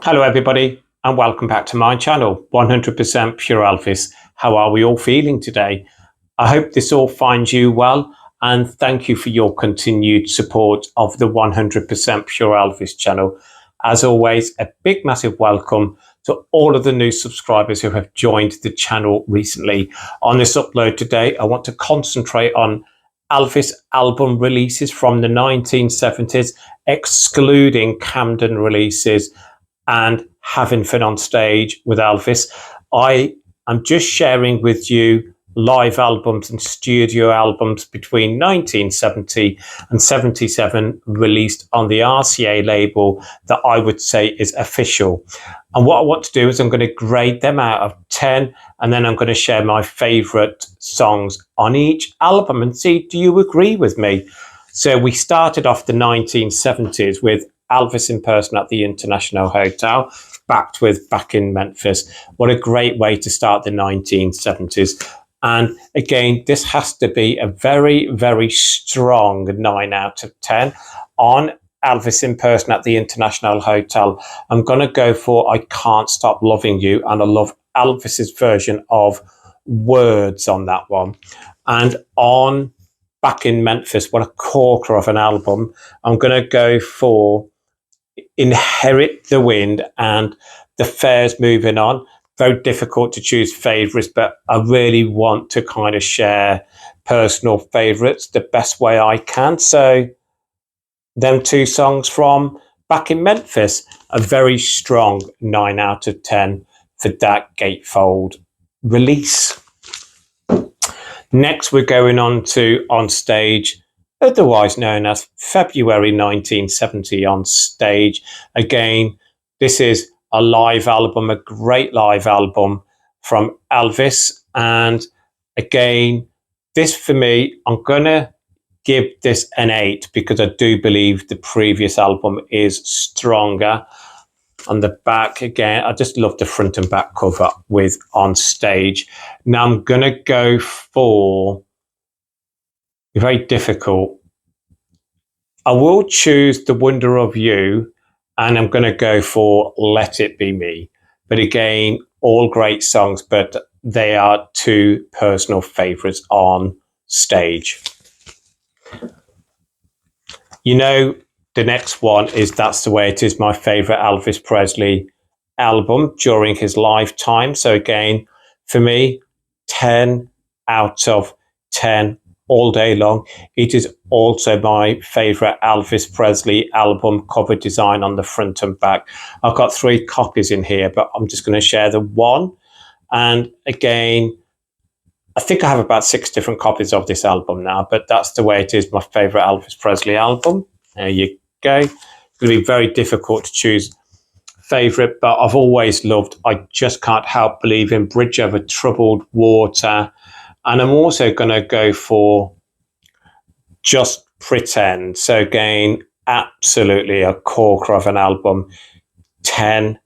Hello everybody and welcome back to my channel, 100% Pure Elvis. How are we all feeling today? I hope this all finds you well, and thank you for your continued support of the 100% Pure Elvis channel. As always, a big massive welcome to all of the new subscribers who have joined the channel recently. On this upload today, I want to concentrate on Elvis album releases from the 1970s, excluding Camden releases, and having fun on stage with Elvis. I am just sharing with you live albums and studio albums between 1970 and 77 released on the RCA label that I would say is official. And what I want to do is I'm going to grade them out of 10, and then I'm going to share my favorite songs on each album and see, do you agree with me? So we started off the 1970s with Elvis in person at the International Hotel, backed with Back in Memphis. What a great way to start the 1970s. And again, this has to be a very, very strong 9 out of 10 on Elvis in person at the International Hotel. I'm going to go for I Can't Stop Loving You, and I love Elvis's version of Words on that one. And on Back in Memphis, what a corker of an album, I'm going to go for Inherit the Wind and The Fair's Moving On. Very difficult to choose favourites, but I really want to kind of share personal favourites the best way I can. So them two songs from Back in Memphis, a very strong 9 out of 10 for that gatefold release. Next, we're going on to On Stage, otherwise known as February 1970 On Stage. Again, this is a live album, a great live album from Elvis. And again, this for me, I'm going to give this an 8 because I do believe the previous album is stronger. On the back, again, I just love the front and back cover with On Stage. Now I'm going to go for very difficult. I will choose The Wonder of You, and I'm going to go for Let It Be Me. But again, all great songs, but they are two personal favourites on stage. You know, the next one is That's the Way It Is, my favourite Elvis Presley album during his lifetime. So again, for me, 10 out of 10 all day long. It is also my favourite Elvis Presley album cover design on the front and back. I've got 3 copies in here, but I'm just going to share the one. And again, I think I have about 6 different copies of this album now, but That's the Way It Is, my favourite Elvis Presley album. There you go. It's going to be very difficult to choose favourite, but I've always loved I Just Can't Help Believing, Bridge Over Troubled Water. And I'm also going to go for Just Pretend. So again, absolutely a corker of an album. 10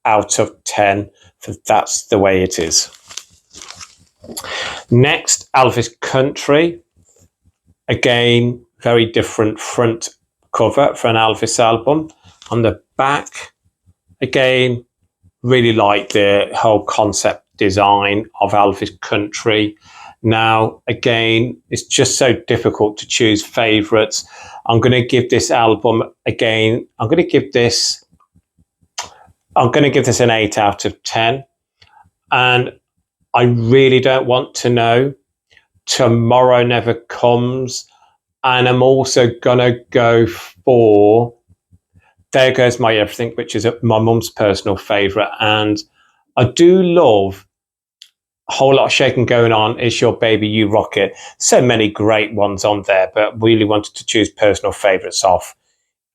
out of 10 for That's the Way It Is. Next, Elvis Country. Again, very different front cover for an Elvis album. On the back, again, really like the whole concept design of Elvis Country. Now, again, it's just so difficult to choose favourites. I'm going to give this album, again, I'm going to give this an 8 out of 10. And I really don't want to know. Tomorrow Never Comes. And I'm also going to go for There Goes My Everything, which is my mum's personal favourite. And I do love A Whole Lot of Shaking Going On, Is Your Baby, You Rock It. So many great ones on there, but really wanted to choose personal favourites off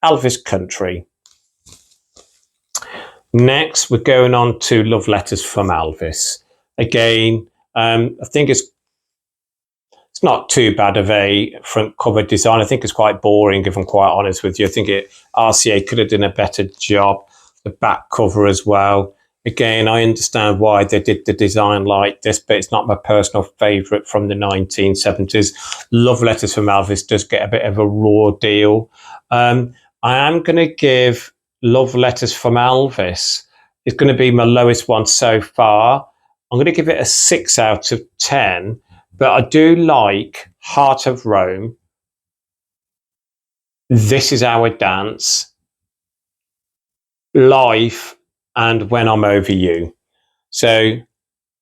Elvis Country. Next, we're going on to Love Letters from Elvis. Again, I think it's not too bad of a front cover design. I think it's quite boring, if I'm quite honest with you. I think RCA could have done a better job. The back cover as well. Again, I understand why they did the design like this, but it's not my personal favourite from the 1970s. Love Letters from Elvis does get a bit of a raw deal. I am going to give Love Letters from Elvis is going to be my lowest one so far. I'm going to give it a 6 out of 10, but I do like Heart of Rome, This Is Our Dance, Life, and When I'm Over You. So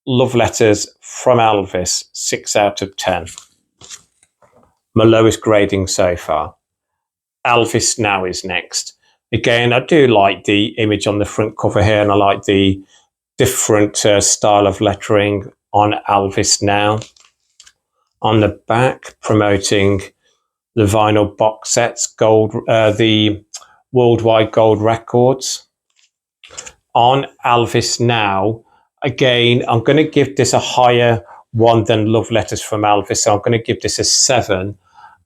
Love Letters from Elvis, 6 out of 10. My lowest grading so far. Elvis Now is next. Again, I do like the image on the front cover here, and I like the different style of lettering on Elvis Now. On the back, promoting the vinyl box sets, gold, the worldwide gold records. On Elvis Now, again, I'm going to give this a higher one than Love Letters from Elvis, so I'm going to give this a 7,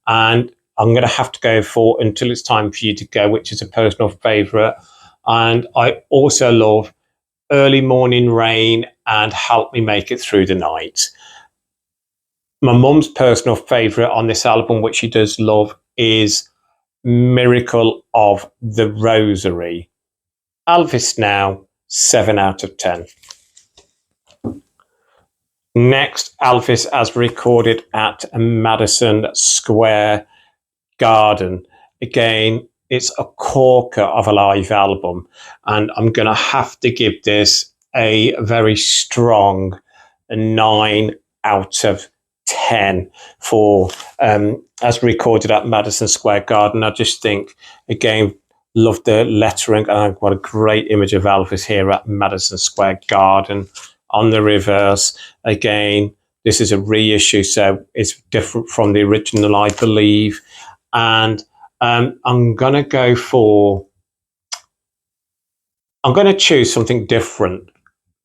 and I'm going to have to go for Until It's Time for You to Go, which is a personal favourite. And I also love Early Morning Rain and Help Me Make It Through the Night. My mum's personal favourite on this album, which she does love, is Miracle of the Rosary. Elvis Now, 7 out of 10. Next, Elvis as recorded at Madison Square Garden. Again, it's a corker of a live album, and I'm going to have to give this a very strong 9 out of 10 for as recorded at Madison Square Garden. I just think, again, love the lettering, and what a great image of Elvis here at Madison Square Garden. On the reverse, again, this is a reissue, so it's different from the original, I believe. And I'm going to choose something different,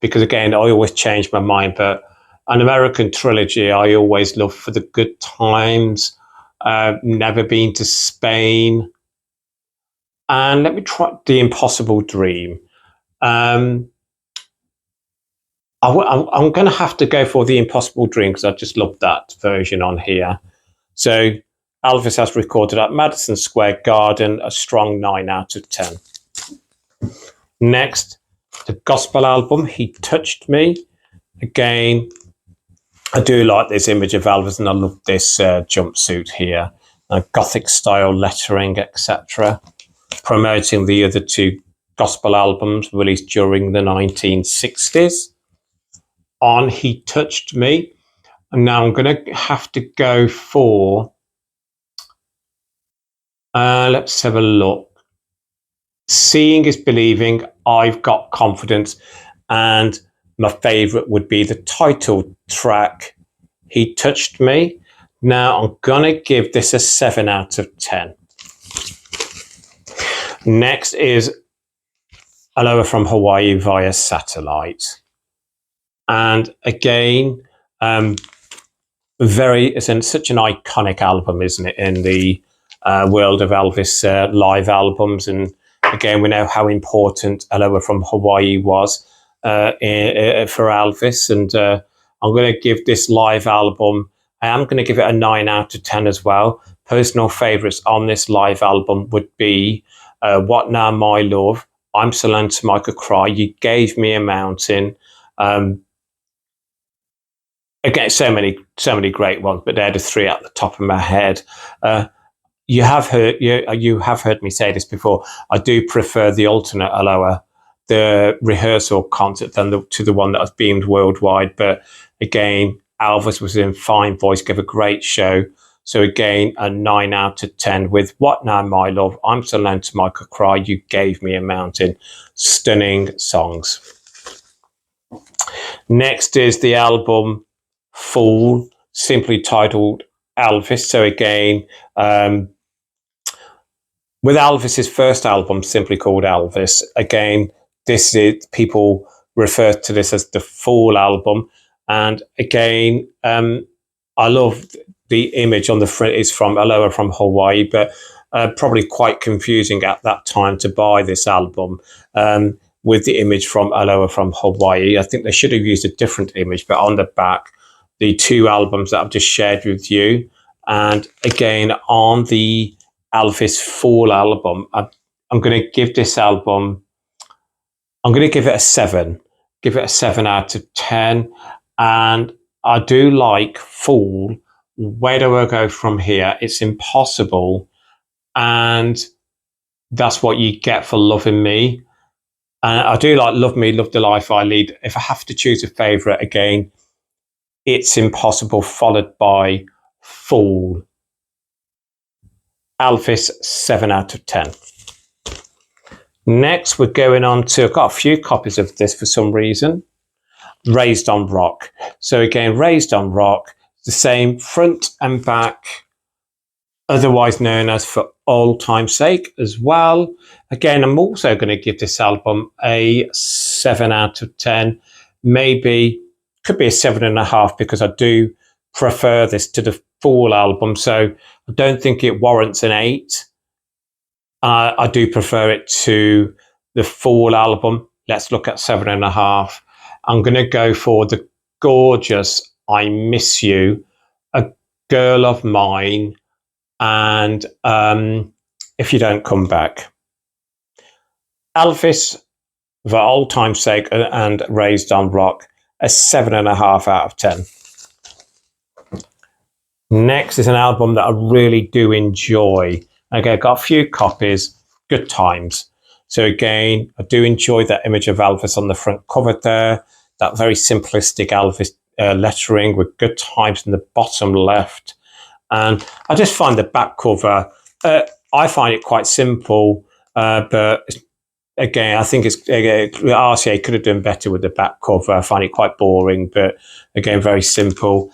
because again, I always change my mind, but an American trilogy I always love for the good times. Never Been to Spain. And let me try The Impossible Dream. I'm going to have to go for The Impossible Dream, because I just love that version on here. So Elvis has recorded at Madison Square Garden, a strong 9 out of 10. Next, the gospel album, He Touched Me. Again, I do like this image of Elvis, and I love this jumpsuit here. Gothic style lettering, etc. Promoting the other 2 gospel albums released during the 1960s. On He Touched Me. And now I'm going to have to go for, let's have a look. Seeing is Believing, I've Got Confidence, and my favourite would be the title track, He Touched Me. Now I'm going to give this a 7 out of 10. Next is Aloha from Hawaii via satellite. And again, it's such an iconic album, isn't it, in the world of Elvis live albums. And again, we know how important Aloha from Hawaii was for Elvis. And I'm going to give this live album, I am going to give it a 9 out of 10 as well. Personal favourites on this live album would be What Now My Love, I'm So Lonesome I Could Cry, You Gave Me a Mountain. Again, so many great ones, but they're the 3 at the top of my head. You have heard me say this before. I do prefer the alternate Aloha, the rehearsal concert, to the one that was beamed worldwide. But again, Elvis was in fine voice, gave a great show. So again, a 9 out of 10 with What Now My Love, I'm So Lonesome I Could Cry, You Gave Me a Mountain. Stunning songs. Next is the album Fool, simply titled Elvis. So again, with Elvis's first album, simply called Elvis, again, people refer to this as the Fool album. And again, I love the image on the front is from Aloha from Hawaii, but probably quite confusing at that time to buy this album with the image from Aloha from Hawaii. I think they should have used a different image, but on the back, the 2 albums that I've just shared with you. And again, on the Elvis Fool album, I'm going to give this album, I'm going to give it a 7. Give it a 7 out of 10. And I do like Fool. Where do I go from here? It's Impossible. And that's what you get for Loving Me. And I do like Love Me, Love the Life I Lead. If I have to choose a favourite again, it's Impossible, followed by Fool. Elvis, 7 out of 10. Next, we're going on to, I've got a few copies of this for some reason. Raised on Rock. So again, Raised on Rock, the same front and back, otherwise known as For Old Time's Sake as well. Again, I'm also going to give this album a 7 out of 10. Maybe, could be a 7.5 because I do prefer this to the full album. So I don't think it warrants an 8. I do prefer it to the full album. Let's look at 7.5. I'm going to go for the gorgeous I Miss You, A Girl of Mine, and If You Don't Come Back. Elvis, For Old Time's Sake, and Raised on Rock, a 7.5 out of 10. Next is an album that I really do enjoy. Okay, I've got a few copies, Good Times. So again, I do enjoy that image of Elvis on the front cover there, that very simplistic Elvis lettering with Good Times in the bottom left. And I just find the back cover, I find it quite simple, but again, I think RCA could have done better with the back cover. I find it quite boring, but again, very simple.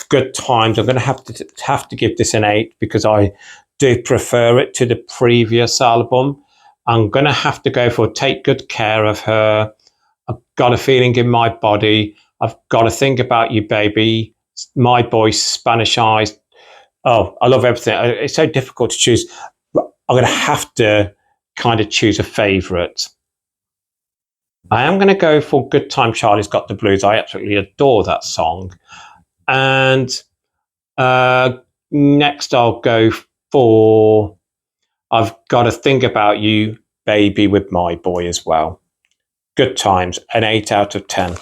Good Times, I'm going to have to give this an 8 because I do prefer it to the previous album. I'm going to have to go for Take Good Care of Her. I've Got a Feeling in My Body. I've Got to Think About You, Baby. My Boy, Spanish Eyes. Oh, I love everything. It's so difficult to choose. I'm going to have to kind of choose a favourite. I am going to go for Good Time Charlie's Got the Blues. I absolutely adore that song. And next I'll go for I've Got to Think About You, Baby, with My Boy as well. Good Times, an 8 out of 10.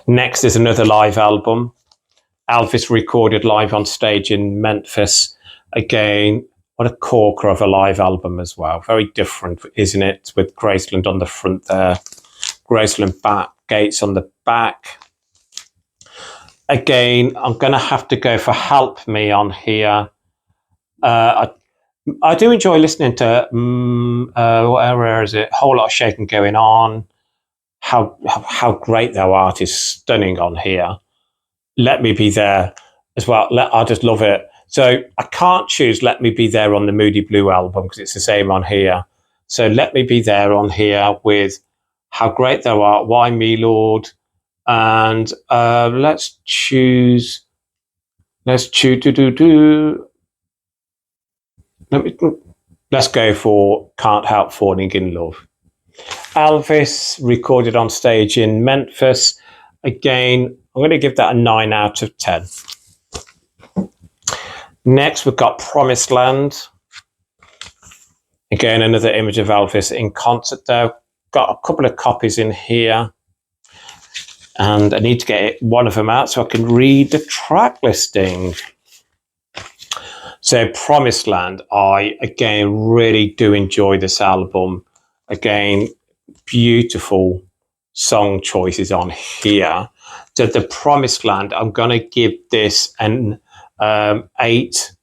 Next is another live album. Elvis recorded live on stage in Memphis. Again, what a corker of a live album as well. Very different, isn't it? With Graceland on the front there. Graceland back, Gates on the back. Again, I'm going to have to go for Help Me on here. I do enjoy listening to, where is it? Whole Lot of Shaking Going On. How Great Thou Art is stunning on here. Let Me Be There as well. I just love it. So I can't choose Let Me Be There on the Moody Blue album because it's the same on here. So Let Me Be There on here with How Great Thou Art, Why Me Lord, and let's go for Can't Help Falling in Love. Elvis recorded on stage in Memphis. Again, I'm going to give that a 9 out of 10. Next, we've got Promised Land. Again, another image of Elvis in concert there. Got a couple of copies in here. And I need to get one of them out so I can read the track listing. So Promised Land, I, again, really do enjoy this album. Again, beautiful song choices on here. So the Promised Land, I'm going to give this an 8.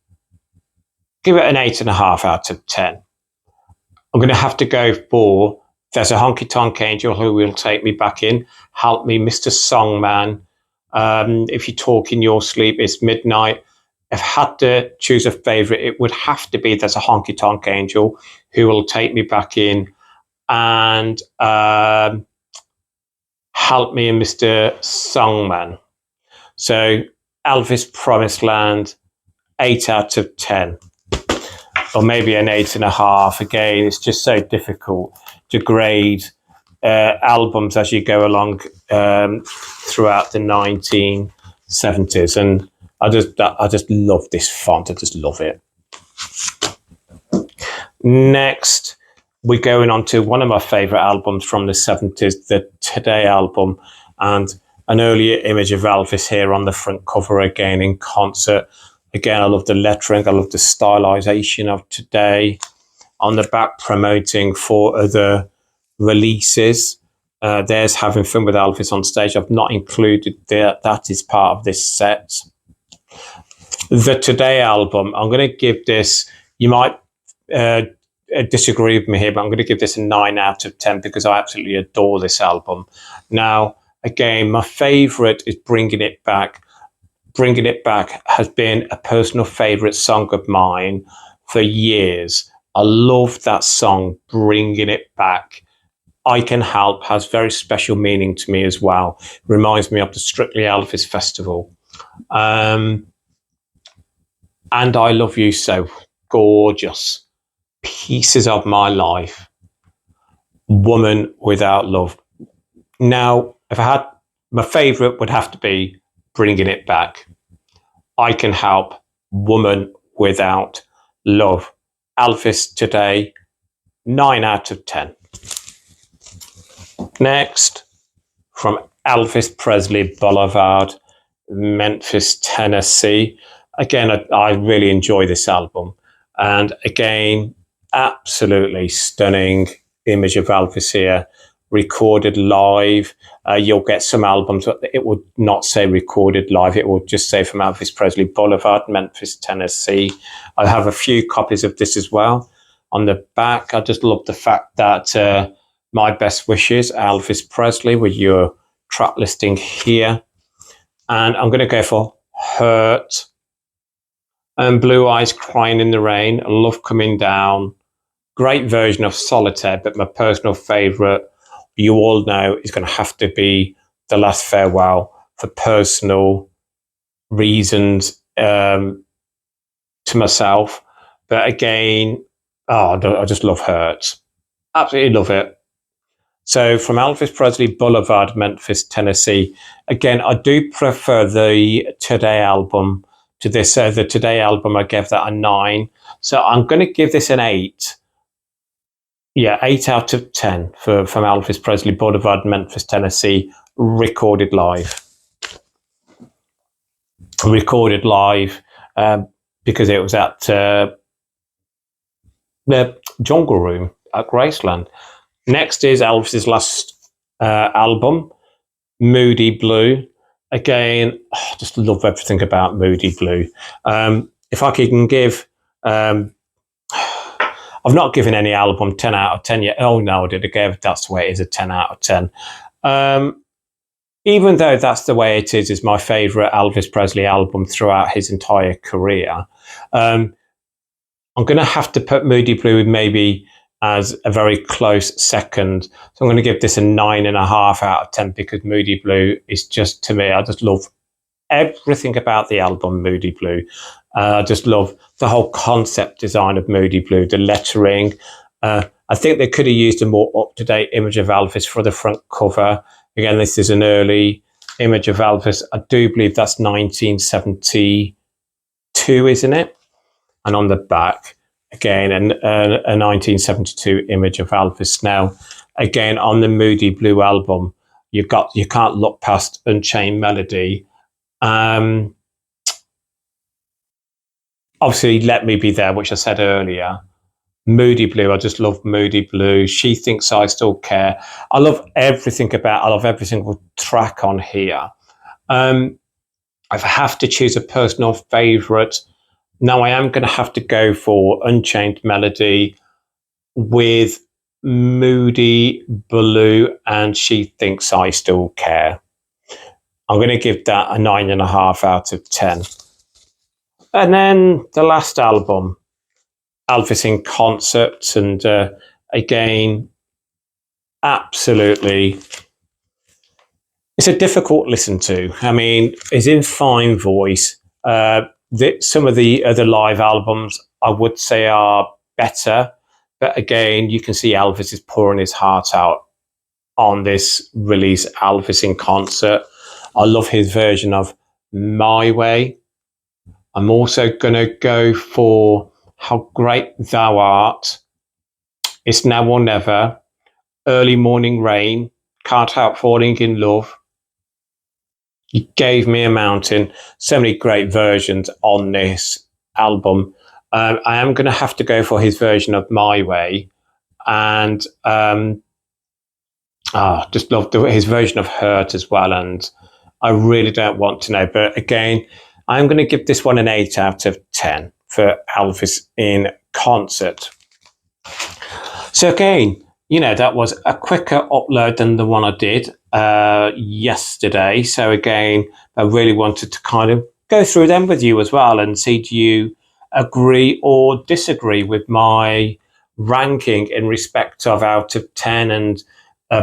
Give it an 8.5 out of 10. I'm going to have to go for There's a Honky Tonk Angel Who Will Take Me Back In. Help Me, Mr. Songman. If You Talk in Your Sleep, It's Midnight. If I had to choose a favourite, it would have to be There's a Honky Tonk Angel Who Will Take Me Back In. And Help Me, Mr. Songman. So Elvis, Promised Land, 8 out of 10. Or maybe an 8.5. Again, it's just so difficult to grade albums as you go along throughout the 1970s. And I just love this font. I just love it. Next, we're going on to one of my favourite albums from the 70s, the Today album, and an earlier image of Elvis here on the front cover again in concert. Again, I love the lettering, I love the stylization of Today. On the back, promoting 4 other releases. There's Having Fun with Elvis on Stage. I've not included that is part of this set. The Today album, I'm going to give this, you might disagree with me here, but I'm going to give this a 9 out of 10 because I absolutely adore this album. Now, again, my favourite is Bringing It Back. Bringing It Back has been a personal favourite song of mine for years. I love that song, Bringing It Back. I Can Help has very special meaning to me as well. Reminds me of the Strictly Elvis Festival. And I Love You So. Gorgeous. Pieces of My Life. Woman Without Love. Now, if I had, my favourite would have to be Bringing It Back. I Can Help. Woman Without Love. Elvis Today, 9 out of 10. Next, from Elvis Presley Boulevard, Memphis, Tennessee. Again, I really enjoy this album. And again, absolutely stunning image of Elvis here, recorded live. You'll get some albums, it would not say recorded live. It will just say from Elvis Presley Boulevard, Memphis, Tennessee. I have a few copies of this as well. On the back, I just love the fact that My Best Wishes, Elvis Presley, with your track listing here. And I'm going to go for Hurt and Blue Eyes Crying in the Rain, Love Coming Down. Great version of Solitaire, but my personal favourite, you all know, is going to have to be The Last Farewell for personal reasons to myself. But again, I just love Hurt. Absolutely love it. So from Elvis Presley Boulevard, Memphis, Tennessee. Again, I do prefer the Today album to this. The Today album, I gave that a 9. So I'm going to give this an 8. Yeah, 8 out of 10 from Elvis Presley Boulevard, Memphis, Tennessee, recorded live. Recorded live because it was at the Jungle Room at Graceland. Next is Elvis's last album, Moody Blue. Again, I just love everything about Moody Blue. If I can give... I've not given any album 10 out of 10 yet. Oh, no, I did. I gave That's the Way It Is a 10 out of 10. Even though That's the Way It Is my favourite Elvis Presley album throughout his entire career, I'm going to have to put Moody Blue maybe as a very close second. So I'm going to give this a 9.5 out of 10 because Moody Blue is just, to me, I just love everything about the album Moody Blue. I just love the whole concept design of Moody Blue, the lettering. I think they could have used a more up-to-date image of Elvis for the front cover. Again, this is an early image of Elvis. I do believe that's 1972, isn't it? And on the back, again, a 1972 image of Elvis. Now, again, on the Moody Blue album, you can't look past Unchained Melody. Obviously, Let Me Be There, which I said earlier. Moody Blue, I just love Moody Blue. She Thinks I Still Care. I love every single track on here. If I have to choose a personal favourite, now I am going to have to go for Unchained Melody with Moody Blue and She Thinks I Still Care. I'm going to give that a 9.5 out of 10. And then the last album, Elvis in Concert, and again, absolutely, it's a difficult listen to. I mean, it's in fine voice. Some of the other live albums, I would say, are better. But again, you can see Elvis is pouring his heart out on this release, Elvis in Concert. I love his version of My Way. I'm also going to go for How Great Thou Art, It's Now or Never, Early Morning Rain, Can't Help Falling in Love, You Gave Me a Mountain. So many great versions on this album. I am going to have to go for his version of My Way, and just love his version of Hurt as well. And I really don't want to know, but again, I'm going to give this one an 8 out of 10 for Elvis in concert. So again, that was a quicker upload than the one I did yesterday. So again, I really wanted to kind of go through them with you as well and see, do you agree or disagree with my ranking in respect of out of 10 and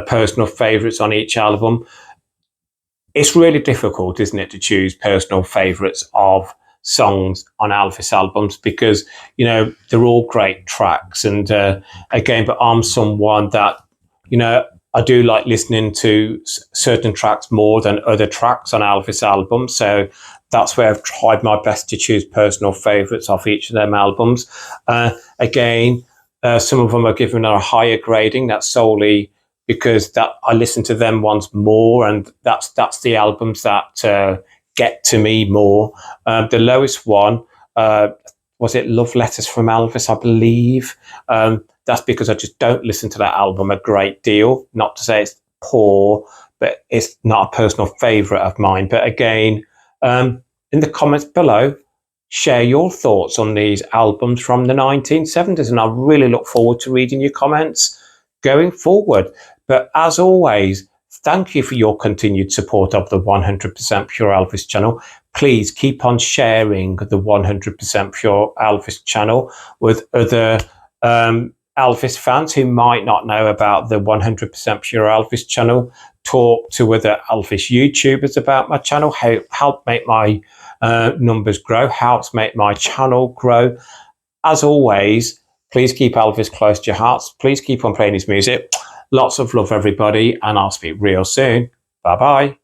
personal favourites on each album? It's really difficult, isn't it, to choose personal favourites of songs on Elvis albums, because they're all great tracks. And again, but I'm someone that I do like listening to certain tracks more than other tracks on Elvis albums. So that's where I've tried my best to choose personal favourites of each of them albums. Again, some of them are given a higher grading. That's solely because that I listen to them ones more, and that's the albums that get to me more. The lowest one, was it Love Letters from Elvis, I believe. That's because I just don't listen to that album a great deal. Not to say it's poor, but it's not a personal favourite of mine. But again, in the comments below, share your thoughts on these albums from the 1970s, and I really look forward to reading your comments going forward. But as always, thank you for your continued support of the 100% Pure Elvis channel. Please keep on sharing the 100% Pure Elvis channel with other Elvis fans who might not know about the 100% Pure Elvis channel. Talk to other Elvis YouTubers about my channel. Help make my numbers grow. Helps make my channel grow. As always, please keep Elvis close to your hearts. Please keep on playing his music. Lots of love, everybody, and I'll speak real soon. Bye-bye.